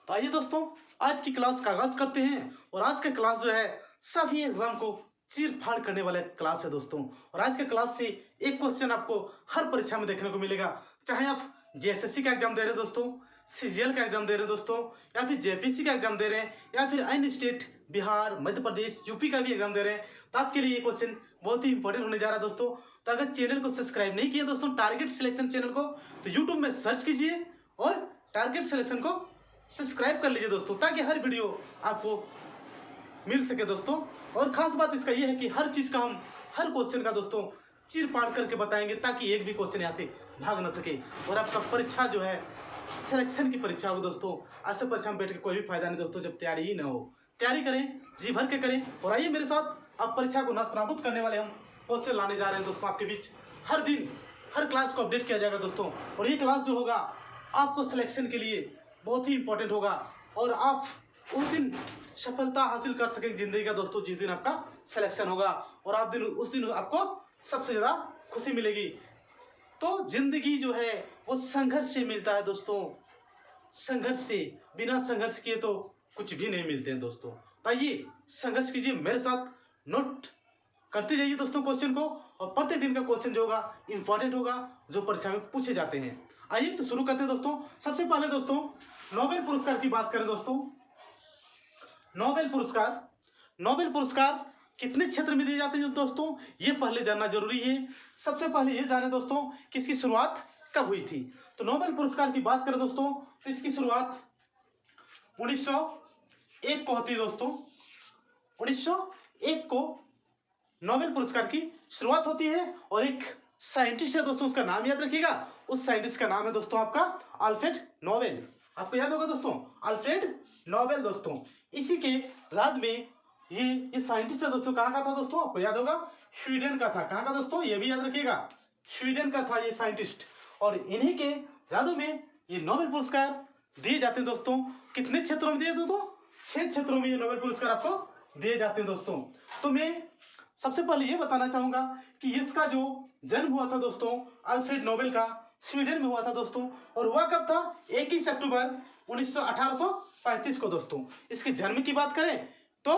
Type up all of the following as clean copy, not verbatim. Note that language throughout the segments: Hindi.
तो आइए दोस्तों, आज की क्लास का आगाज करते हैं। और आज का क्लास जो है सभी एग्जाम को चीर फाड़ करने वाला क्लास है दोस्तों। और आज के क्लास से एक क्वेश्चन आपको हर परीक्षा में देखने को मिलेगा, चाहे आप जेएसएससी का एग्जाम दे रहे हैं दोस्तों, सीजीएल का एग्जाम दे रहे हैं दोस्तों, या फिर जेपीसी का एग्जाम दे रहे हैं, या फिर अन्य स्टेट बिहार, मध्य प्रदेश, यूपी का भी एग्जाम दे रहे हैं, तो आपके लिए ये क्वेश्चन बहुत ही इंपॉर्टेंट होने जा रहा है दोस्तों। तो अगर चैनल को सब्सक्राइब नहीं किया दोस्तों, टारगेट सिलेक्शन चैनल को, तो यूट्यूब में सर्च कीजिए और टारगेट सिलेक्शन को सब्सक्राइब कर लीजिए दोस्तों, ताकि हर वीडियो आपको मिल सके दोस्तों। और खास बात इसका यह है कि हर चीज़ का हम हर क्वेश्चन का दोस्तों चीर फाड़ करके बताएंगे, ताकि एक भी क्वेश्चन यहाँ से भाग ना सके। और आपका परीक्षा जो है सिलेक्शन की परीक्षा हो दोस्तों। आज से परीक्षा में बैठ के कोई भी फायदा नहीं दोस्तों, जब तैयारी ही ना हो। तैयारी करें, जी भर के करें। और आइए मेरे साथ, आप परीक्षा को नास्तनाबूद करने वाले हम क्वेश्चन लाने जा रहे हैं दोस्तों आपके बीच। हर दिन हर क्लास को अपडेट किया जाएगा दोस्तों। और ये क्लास जो होगा आपको सिलेक्शन के लिए बहुत ही इंपॉर्टेंट होगा, और आप उस दिन सफलता हासिल कर सकेंगे जिंदगी का दोस्तों, जिस दिन आपका सिलेक्शन होगा। और आप उस दिन आपको सबसे ज़्यादा खुशी मिलेगी। तो जिंदगी जो है वो संघर्ष से मिलता है दोस्तों। संघर्ष से, बिना संघर्ष किए तो कुछ भी नहीं मिलते हैं दोस्तों। तो आइए संघर्ष कीजिए मेरे साथ, नोट करते जाइए दोस्तों क्वेश्चन को। और प्रत्येक दिन का क्वेश्चन जो होगा इंपॉर्टेंट होगा, जो परीक्षा में पूछे जाते हैं। आइए तो शुरू करते हैं दोस्तों। सबसे पहले दोस्तों नोबेल पुरस्कार की बात करें दोस्तों। नोबेल पुरस्कार कितने क्षेत्र में दिए जाते हैं दोस्तों, ये पहले जानना जरूरी है। सबसे पहले ये जाने दोस्तों कि इसकी शुरुआत कब हुई थी। तो नोबेल पुरस्कार की बात करें दोस्तों, तो इसकी शुरुआत 1901 को होती है दोस्तों। 1901 को नोबेल पुरस्कार की शुरुआत होती है। और एक साइंटिस्ट है दोस्तों, उसका नाम याद रखिएगा। उस साइंटिस्ट का नाम है दोस्तों आपका अल्फ्रेड नोबेल। आपको याद होगा दोस्तों, अल्फ्रेड नोबेल दोस्तों। इसी के याद में ये साइंटिस्ट है दोस्तों, कहाँ का था दोस्तों, आपको याद होगा, स्वीडन का था। कहाँ का दोस्तों, ये भी याद रखिएगा, स्वीडन का था ये साइंटिस्ट। और इन्हीं के यादों में ये नोबेल पुरस्कार दिए जाते हैं दोस्तों। कितने क्षेत्रों में दिए दोस्तों, 6 क्षेत्रों में ये नोबेल पुरस्कार आपको दिए जाते हैं दोस्तों। तो मैं सबसे पहले ये बताना चाहूंगा कि इसका जो जन्म हुआ था दोस्तों अल्फ्रेड नोबेल का, स्वीडन में हुआ था दोस्तों। और हुआ कब था, 21 अक्टूबर 1835 को दोस्तों। इसके जन्म की बात करें तो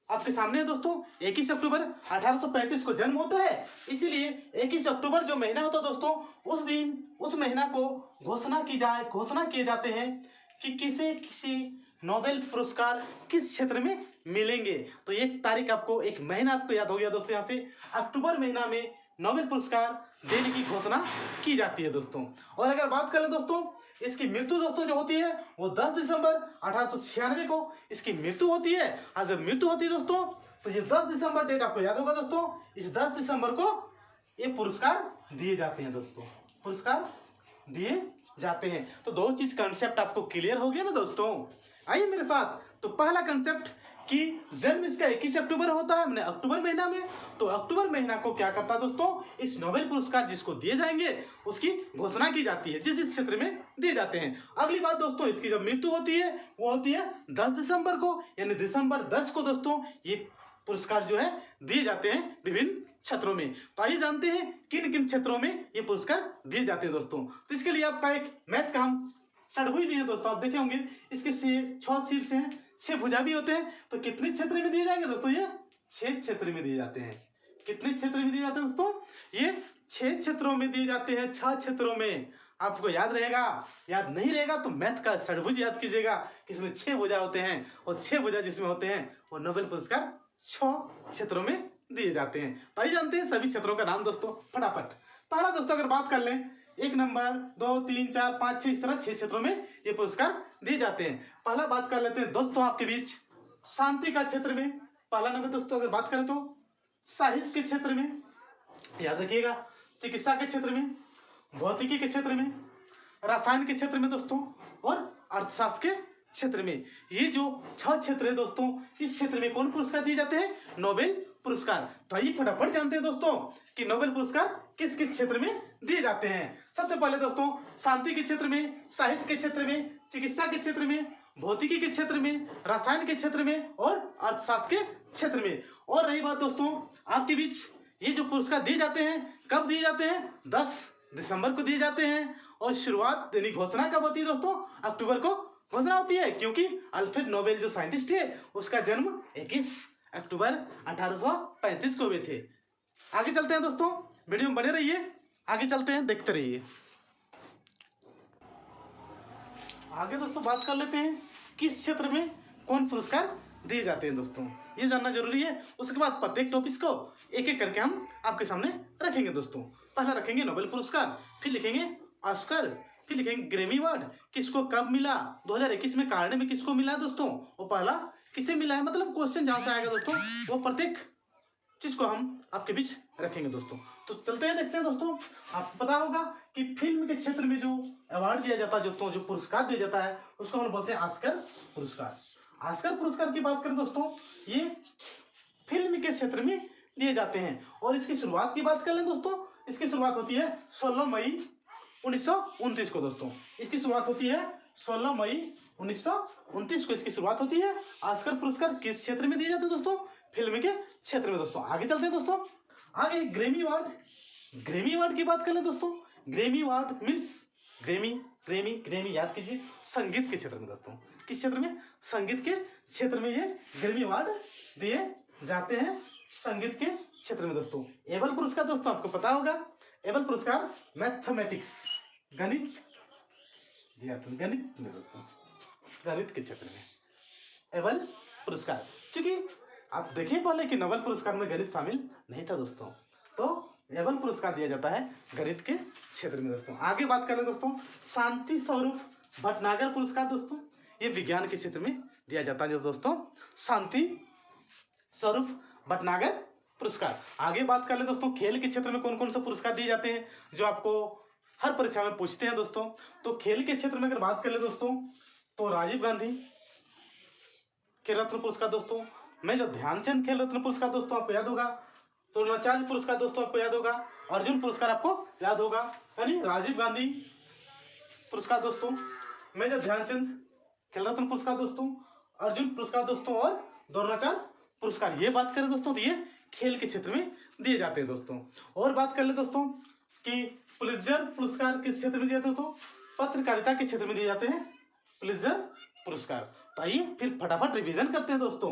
आपके सामने है दोस्तों, 21 अक्टूबर 1835 को जन्म होता है। इसीलिए 21 अक्टूबर जो महीना होता है दोस्तों, उस दिन उस महीना को घोषणा किए जाते हैं कि किसी नोबेल पुरस्कार किस क्षेत्र में मिलेंगे। तो एक तारीख आपको, एक महीना आपको याद हो गया दोस्तों। यहाँ से अक्टूबर महीना में नोबेल पुरस्कार देने की घोषणा की जाती है दोस्तों। और अगर बात करें दोस्तों, इसकी मृत्यु दोस्तों जो होती है वो 10 दिसंबर 1896 को इसकी मृत्यु होती है। और जब मृत्यु होती है दोस्तों, तो ये 10 दिसंबर डेट आपको याद होगा दोस्तों। इस 10 दिसंबर को ये पुरस्कार दिए जाते हैं दोस्तों, पुरस्कार दिए जाते हैं। तो दो चीज कंसेप्ट आपको क्लियर हो गया ना दोस्तों। आइए मेरे साथ, तो पहला कंसेप्ट कि जन्म इसका 21 अक्टूबर होता है, मैंने अक्टूबर महीना में। तो अक्टूबर महीना को क्या करता है दोस्तों, इस नोबेल पुरस्कार जिसको दिए जाएंगे उसकी घोषणा की जाती है, जिस क्षेत्र में दिए जाते हैं। अगली बात दोस्तों, इसकी जब मृत्यु होती है वो होती है 10 दिसंबर को, यानी दिसंबर 10 को दोस्तों ये पुरस्कार जो है दिए जाते हैं विभिन्न क्षेत्रों में। तो आइए जानते हैं किन किन क्षेत्रों में ये पुरस्कार दिए जाते हैं दोस्तों। तो इसके लिए आपका एक मैथ का हम षडभुज लिए दोस्तों, आप देखे होंगे इसके 6 शीर्ष हैं, 6 भुजा भी होते हैं। तो कितने क्षेत्र में दिए जाएंगे दोस्तों, ये 6 क्षेत्र में दिए जाते हैं। कितने क्षेत्र में दिए जाते हैं दोस्तों, ये 6 क्षेत्रों में दिए जाते हैं। 6 क्षेत्रों में आपको याद रहेगा, याद नहीं रहेगा तो मैथ का षडभुज याद कीजिएगा कि इसमें 6 भुजा होते हैं। और 6 भुजा जिसमें होते हैं वो नोबेल पुरस्कार 6 क्षेत्रों में दिए जाते हैं। तो आइए जानते हैं सभी क्षेत्रों का नाम दोस्तों फटाफट। पहला दोस्तों अगर बात कर लें, 1 नंबर 2 3 4 5 6, इस तरह 6 क्षेत्रों में ये पुरस्कार दिए जाते हैं। पहला बात कर लेते हैं दोस्तों आपके बीच शांति का क्षेत्र में। पहला नंबर दोस्तों अगर बात करें तो साहित्य के क्षेत्र में, याद रखिएगा, चिकित्सा के क्षेत्र में, भौतिकी के क्षेत्र में, रसायन के क्षेत्र में दोस्तों, और अर्थशास्त्र के क्षेत्र में। ये जो 6 क्षेत्र है दोस्तों, इस क्षेत्र में कौन पुरस्कार दिए जाते हैं, नोबेल पुरस्कार। तो आइए फटाफट जानते हैं दोस्तों कि नोबेल पुरस्कार किस किस क्षेत्र में दिए जाते हैं। सबसे पहले दोस्तों शांति के क्षेत्र में, साहित्य के क्षेत्र में, चिकित्सा के क्षेत्र में, भौतिकी के क्षेत्र में, रसायन के क्षेत्र में और अर्थशास्त्र के क्षेत्र में। और रही बात दोस्तों आपके बीच, ये जो पुरस्कार दिए जाते हैं कब दिए जाते हैं, 10 दिसंबर को दिए जाते हैं। और शुरुआत यानी घोषणा कब होती है दोस्तों, अक्टूबर को घोषणा होती है क्योंकि अल्फ्रेड नोबेल जो साइंटिस्ट है उसका जन्म 21 अक्टूबर 1835 को हुए थे। आगे चलते हैं दोस्तों, वीडियो में बने रहिए, आगे चलते हैं, देखते रहिए। आगे दोस्तों बात कर लेते हैं किस क्षेत्र में कौन पुरस्कार दिए जाते हैं दोस्तों, ये जानना जरूरी है। उसके बाद प्रत्येक टॉपिक्स को एक एक करके हम आपके सामने रखेंगे दोस्तों। पहला रखेंगे नोबेल पुरस्कार, फिर लिखेंगे ऑस्कर, फिर लिखेंगे ग्रैमी अवार्ड, किसको कब मिला, 2021 में कारण में किसको मिला दोस्तों, वो पहला किसे मिला है, मतलब क्वेश्चन जहां से आएगा दोस्तों वो प्रत्येक चीज को हम आपके बीच रखेंगे दोस्तों। तो चलते हैं, देखते हैं दोस्तों। आपको पता होगा कि फिल्म के क्षेत्र में जो अवार्ड दिया जाता है दोस्तों, जो पुरस्कार दिया जाता है उसको हम बोलते हैं ऑस्कर पुरस्कार। ऑस्कर पुरस्कार की बात करें दोस्तों, ये फिल्म के क्षेत्र में दिए जाते हैं। और इसकी शुरुआत की बात कर लें दोस्तों, इसकी शुरुआत होती है 16 मई 1929 को दोस्तों। इसकी शुरुआत होती है 16 मई 1929 को इसकी शुरुआत होती है। ऑस्कर पुरस्कार किस क्षेत्र में दिए जाते हैं दोस्तों, फिल्म के क्षेत्र में दोस्तों। आगे चलते हैं दोस्तों, आगे ग्रैमी अवार्ड, ग्रैमी अवार्ड की बात कर लें दोस्तों। ग्रैमी अवार्ड मीन्स ग्रैमी याद कीजिए, संगीत के क्षेत्र में दोस्तों। किस क्षेत्र में, संगीत के क्षेत्र में ये ग्रैमी अवार्ड दिए जाते हैं, संगीत के क्षेत्र में दोस्तों। एबल पुरस्कार दोस्तों आपको पता होगा, एबल पुरस्कार मैथमेटिक्स, गणित गणित में दोस्तों, गणित के क्षेत्र में एबल पुरस्कार। क्योंकि आप देखिए पहले कि नोबेल पुरस्कार में गणित शामिल नहीं था दोस्तों, तो एबल पुरस्कार दिया जाता है गणित के क्षेत्र में दोस्तों। आगे बात करें दोस्तों, शांति स्वरूप भटनागर पुरस्कार दोस्तों, ये विज्ञान के क्षेत्र में दिया जाता है दोस्तों, शांति स्वरूप भटनागर पुरस्कार। आगे बात कर ले दोस्तों, खेल के क्षेत्र में कौन कौन सा पुरस्कार दिए जाते हैं जो आपको हर परीक्षा में पूछते हैं दोस्तों। तो खेल के क्षेत्र में अगर बात कर ले दोस्तों, तो राजीव गांधी खेल रत्न पुरस्कार दोस्तों, मेजर ध्यानचंद खेल रत्न पुरस्कार दोस्तों आपको याद होगा, तो द्रोणाचार्य पुरस्कार दोस्तों आपको याद होगा, अर्जुन पुरस्कार आपको याद होगा, यानी राजीव गांधी पुरस्कार दोस्तों, मेजर ध्यानचंद खेल रत्न पुरस्कार दोस्तों, अर्जुन पुरस्कार दोस्तों और द्रोणाचार्य पुरस्कार। ये बात करें दोस्तों तो ये खेल के क्षेत्र में दिए जाते हैं दोस्तों। और बात कर ले दोस्तों कि पुलित्जर पुरस्कार किस क्षेत्र में दिए जाते हैं, तो पत्रकारिता के क्षेत्र में दिए जाते हैं पुलित्जर पुरस्कार। तो आइए फिर फटाफट रिवीजन करते हैं दोस्तों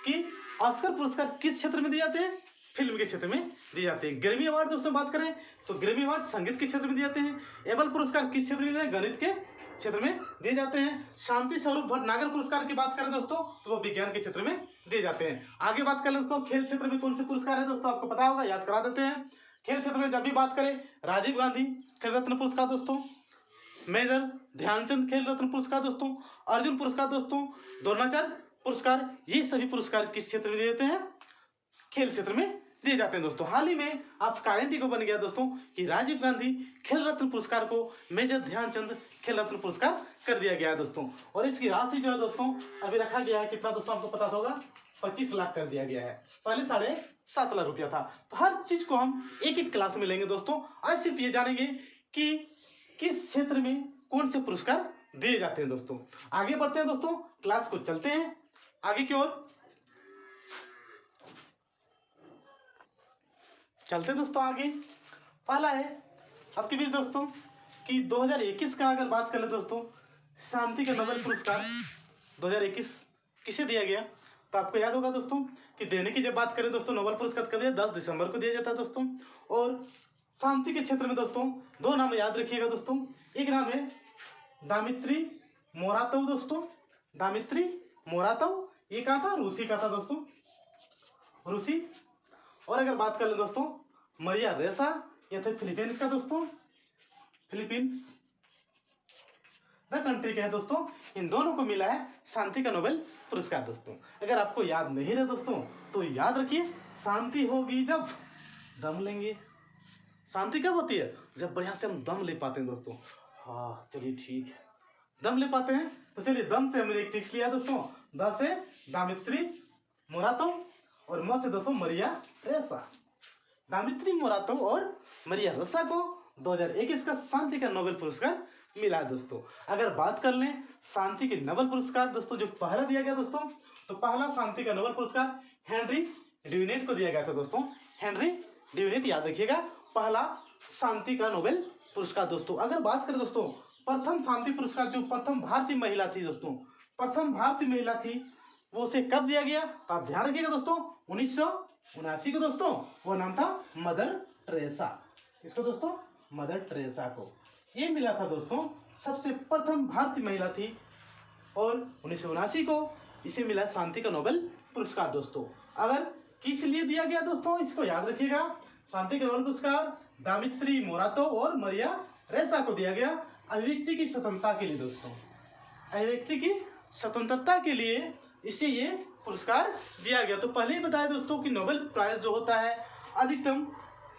कि ऑस्कर पुरस्कार किस क्षेत्र में दिए जाते हैं, फिल्म के क्षेत्र में दिए जाते हैं। ग्रैमी अवार्ड दोस्तों बात करें तो ग्रैमी अवार्ड संगीत के क्षेत्र में दिए जाते हैं। एबल पुरस्कार किस क्षेत्र में दिए जाते हैं, गणित के क्षेत्र में दिए जाते हैं। शांति स्वरूप भटनागर पुरस्कार की बात करें दोस्तों तो वो विज्ञान के क्षेत्र में दिए जाते हैं। आगे बात करें दोस्तों, खेल क्षेत्र में कौन से पुरस्कार है दोस्तों आपको पता होगा, याद करा देते हैं। खेल क्षेत्र में जब भी बात करें, राजीव गांधी खेल रत्न पुरस्कार दोस्तों, मेजर ध्यानचंद खेल रत्न पुरस्कार दोस्तों, अर्जुन पुरस्कार दोस्तों, द्रोणाचार्य पुरस्कार, ये सभी पुरस्कार किस क्षेत्र में दिए जाते हैं, खेल क्षेत्र में दिए जाते हैं दोस्तों। हाल ही में आप गारंटी को बन गया दोस्तों कि राजीव गांधी खेल रत्न पुरस्कार को मेजर ध्यानचंद खेल रत्न पुरस्कार कर दिया गया है दोस्तों। और इसकी राशि जो है दोस्तों अभी रखा गया है कितना दोस्तों आपको पता होगा, 25 लाख कर दिया गया है, पहले 7.5 लाख रुपया था। तो हर चीज को हम एक एक क्लास में लेंगे दोस्तों। आज सिर्फ ये जानेंगे कि किस क्षेत्र में कौन से पुरस्कार दिए जाते हैं दोस्तों। आगे बढ़ते हैं दोस्तों, क्लास को चलते हैं आगे की ओर, चलते दोस्तों आगे। पहला है आपके बीच दोस्तों कि 2021 का अगर बात कर ले दोस्तों, शांति का नोबेल पुरस्कार 2021 किसे दिया गया, तो आपको याद होगा दोस्तों कि देने की जब बात करें दोस्तों, नोबेल पुरस्कार कब दिया, 10 दिसंबर को दिया जाता है दोस्तों। और शांति के क्षेत्र में दोस्तों 2 नाम याद रखिएगा दोस्तों, एक नाम है दामित्री मोरातोव दोस्तों, दामित्री मोरातोव, ये कहा था, रूसी का था दोस्तों, रूसी। और अगर बात कर ले दोस्तों मरिया रेसा, ये थे फिलीपींस का दोस्तों, फिलीपींस द कंट्री के है दोस्तों। इन दोनों को मिला है शांति का नोबेल पुरस्कार दोस्तों। अगर आपको याद नहीं रहे दोस्तों तो याद रखिए, शांति होगी जब दम लेंगे। शांति कब होती है, जब बढ़िया से हम दम ले पाते हैं दोस्तों। हाँ चलिए ठीक है, दम ले पाते हैं तो चलिए दम से हमने एक ट्रिक्स लिया दोस्तों, द से दामित्री मोरातोव और म से दोस्तों मरिया रेसा। दामित्री मोरातोव और मरिया रेसा को 2021 का शांति का नोबेल पुरस्कार मिला है दोस्तों। अगर बात कर लें शांति के नोबेल पुरस्कार दोस्तों जो पहला दिया गया दोस्तों, तो पहला शांति का नोबेल पुरस्कार हेनरी ड्यूनेट को दिया गया था दोस्तों, हेनरी ड्यूनेट याद रखिएगा, पहला शांति का नोबेल पुरस्कार दोस्तों। अगर बात करें दोस्तों प्रथम शांति पुरस्कार जो प्रथम भारतीय महिला थी दोस्तों, प्रथम भारतीय महिला थी, वो उसे कब दिया गया? तो आप ध्यान रखिएगा दोस्तों, 1979 को दोस्तों। वो नाम था मदर टेरेसा। इसको दोस्तों मदर टेरेसा को ये मिला था दोस्तों, सबसे प्रथम भारतीय महिला थी, और 1979 को इसे मिला शांति का नोबेल पुरस्कार दोस्तों। अगर किस लिए दिया गया दोस्तों, इसको याद रखिएगा, शांति का नोबेल पुरस्कार दामित्री मोरातो और मरिया रेसा को दिया गया अभिव्यक्ति की स्वतंत्रता के लिए दोस्तों। अभिव्यक्ति की स्वतंत्रता के लिए इसे ये पुरस्कार दिया गया। तो पहले ही बताया दोस्तों कि नोबेल प्राइज जो होता है अधिकतम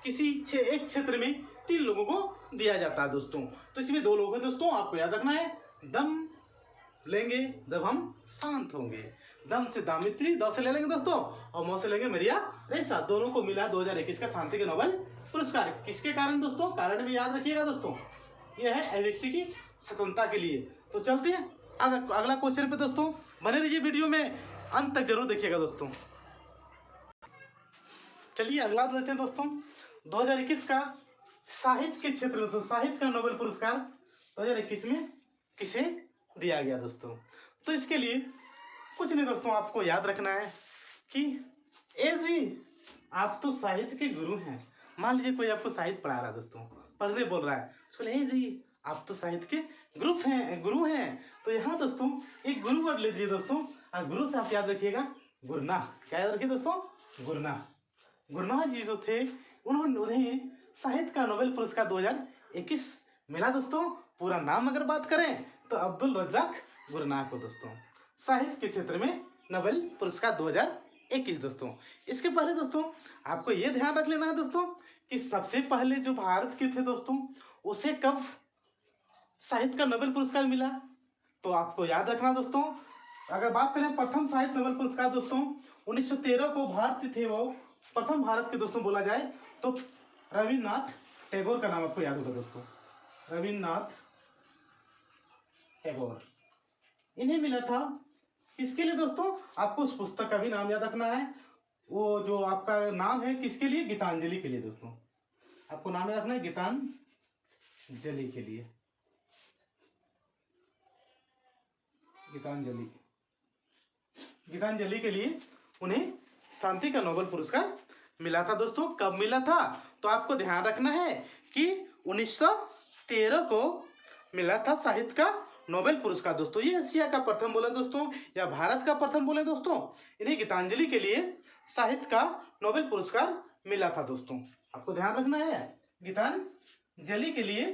किसी एक क्षेत्र में 3 लोगों को दिया जाता है दोस्तों। तो इसमें 2 लोग हैं दोस्तों, आपको याद रखना है। दम लेंगे जब हम शांत होंगे, दम से दामित्री, द से ले लेंगे दोस्तों, और मौ से लेंगे मरिया रेसा। दोनों को मिला 2021 का शांति का नोबेल पुरस्कार। किसके कारण दोस्तों? कारण भी याद रखिएगा दोस्तों, यह है अभिव्यक्ति की स्वतंत्रता के लिए। तो चलते हैं अगला क्वेश्चन पे दोस्तों, बने रहिए वीडियो में, अंत तक जरूर देखिएगा दोस्तों। चलिए अगला लेते हैं दोस्तों, 2021 का साहित्य के क्षेत्र में साहित्य का नोबेल पुरस्कार 2021 में किसे दिया गया दोस्तों? तो इसके लिए कुछ नहीं दोस्तों, आपको याद रखना है कि जी आप तो साहित्य के गुरु हैं। मान लीजिए कोई आपको साहित्य पढ़ा रहा है दोस्तों, पढ़ने बोल रहा है, उसको जी आप तो साहित्य के गुरु हैं। तो यहाँ दोस्तों एक गुरु वर्ड ले लीजिए दोस्तों, और गुरु से आप याद रखिएगा गुरना। क्या याद रखिए दोस्तों? गुरना। गुरना जी जो थे उन्हें साहित्य का नोबेल पुरस्कार 2021 मिला दोस्तों। पूरा नाम अगर बात करें तो अब्दुल रज्जाक गुरनाह को दोस्तों साहित्य के क्षेत्र में नोबेल पुरस्कार 2021 दोस्तों। इसके पहले दोस्तों आपको ये ध्यान रख लेना है दोस्तों कि सबसे पहले जो भारत के थे दोस्तों, उसे कब साहित्य का नोबेल पुरस्कार मिला? तो आपको याद रखना दोस्तों, अगर बात करें प्रथम साहित्य नोबेल पुरस्कार दोस्तों 1913 को भारतीय थे वो प्रथम भारत के दोस्तों बोला जाए तो रविन्द्रनाथ टैगोर का नाम आपको याद होगा दोस्तों, रविन्द्रनाथ टैगोर। इन्हें मिला था किसके लिए दोस्तों? आपको उस पुस्तक का भी नाम याद रखना है, वो जो आपका नाम है किसके लिए? गीतांजलि के लिए दोस्तों। आपको नाम याद रखना है गीतांजलि के लिए, गीतांजलि के लिए उन्हें शांति का नोबेल पुरस्कार मिला था दोस्तों। कब मिला था? तो आपको ध्यान रखना है कि 1913 को मिला था साहित्य का नोबेल पुरस्कार दोस्तों। ये एशिया का प्रथम बोले दोस्तों या भारत का प्रथम बोले दोस्तों, इन्हें गीतांजलि के लिए साहित्य का नोबेल पुरस्कार मिला था दोस्तों। आपको ध्यान रखना है गीतांजलि के लिए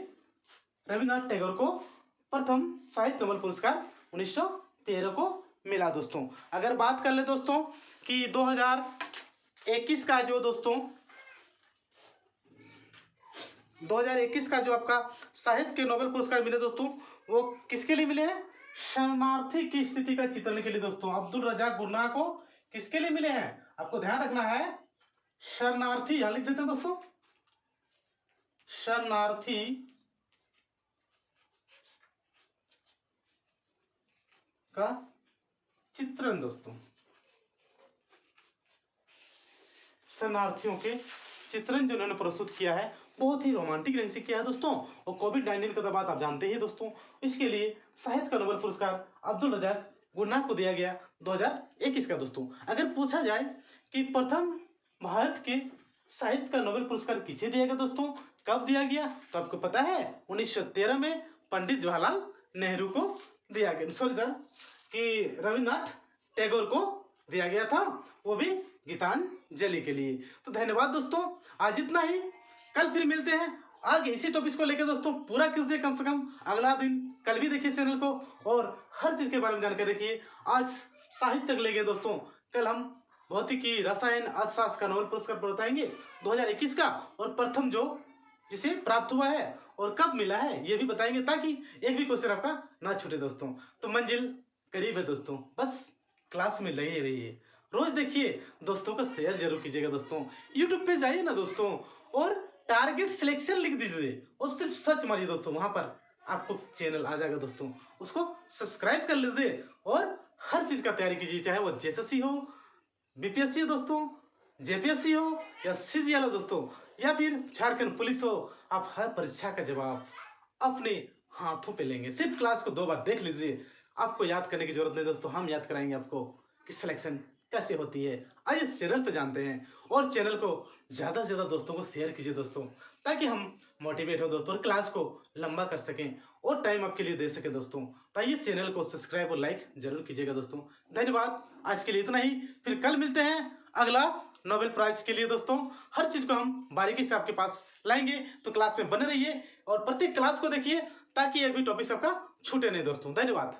रविन्द्रनाथ टैगोर को प्रथम साहित्य नोबेल पुरस्कार 1913 को मिला दोस्तों। अगर बात कर ले दोस्तों कि 2021 का जो दोस्तों 2021 का जो आपका साहित्य के नोबेल पुरस्कार मिले दोस्तों, वो किसके लिए मिले हैं? शरणार्थी की स्थिति का चित्रण के लिए दोस्तों। अब्दुल रज्जाक गुरनाह को किसके लिए मिले हैं? आपको ध्यान रखना है शरणार्थी, यहां लिख देते हैं दोस्तों, शरणार्थी का चित्रण दोस्तों, शरणार्थियों के चित्रण जो उन्होंने प्रस्तुत किया है बहुत ही रोमांटिक ढंग से किया है दोस्तों। और कोविड-19 का दबाव आप जानते ही दोस्तों, इसके लिए साहित्य का नोबेल पुरस्कार अब्दुल रज्जाक गुरनाह को दिया गया 2021 का दोस्तों। अगर पूछा जाए कि प्रथम भारत के साहित्य का नोबेल पुरस्कार किसे दिया गया दोस्तों, कब दिया गया? तो आपको पता है 1913 में पंडित जवाहरलाल नेहरू को दिया गया, सॉरी सर, कि रविन्द्रनाथ टैगोर को दिया गया था, वो भी गीतांजलि के लिए। तो धन्यवाद दोस्तों, आज इतना ही। कल फिर मिलते हैं आगे इसी टॉपिक को लेकर दोस्तों। पूरा कीजिए कम से कम अगला दिन, कल भी देखिए चैनल को और हर चीज के बारे में जानकारी रखिए। आज साहित्य तक ले गए दोस्तों, कल हम भौतिकी, रसायन, अर्थशास्त्र का नोबेल पुरस्कार बताएंगे 2021 का, और प्रथम जो जिसे प्राप्त हुआ है और कब मिला है ये भी बताएंगे, ताकि एक भी क्वेश्चन आपका ना छूटे दोस्तों। तो मंजिल करीब है दोस्तों, बस क्लास में लगे रहिए, रोज देखिए, दोस्तों को शेयर जरूर कीजिएगा दोस्तों। यूट्यूब पे जाइए ना दोस्तों और टारगेट सिलेक्शन लिख दीजिए और सिर्फ सर्च मारिए दोस्तों, वहां पर आपको चैनल आ जाएगा दोस्तों, उसको सब्सक्राइब कर लीजिए और हर चीज का तैयारी कीजिए, चाहे वो जेएसएससी हो, बीपीएससी हो दोस्तों, जेपीएससी हो या सीजीएल हो दोस्तों, या फिर झारखंड पुलिस हो। आप हर परीक्षा का जवाब अपने हाथों पे लेंगे। सिर्फ क्लास को 2 बार देख लीजिए, आपको याद करने की जरूरत नहीं दोस्तों, हम याद कराएंगे आपको कि सिलेक्शन कैसे होती है। आइए इस चैनल पे जानते हैं, और चैनल को ज़्यादा से ज़्यादा दोस्तों को शेयर कीजिए दोस्तों, ताकि हम मोटिवेट हो दोस्तों और क्लास को लंबा कर सकें और टाइम आपके लिए दे सकें दोस्तों। तो आइए चैनल को सब्सक्राइब और लाइक जरूर कीजिएगा दोस्तों। धन्यवाद, आज के लिए इतना ही। फिर कल मिलते हैं अगला नोबेल प्राइज के लिए दोस्तों। हर चीज़ को हम बारीकी से आपके पास लाएंगे, तो क्लास में बने रहिए और प्रत्येक क्लास को देखिए, ताकि ये भी टॉपिक आपका छूटे नहीं दोस्तों। धन्यवाद।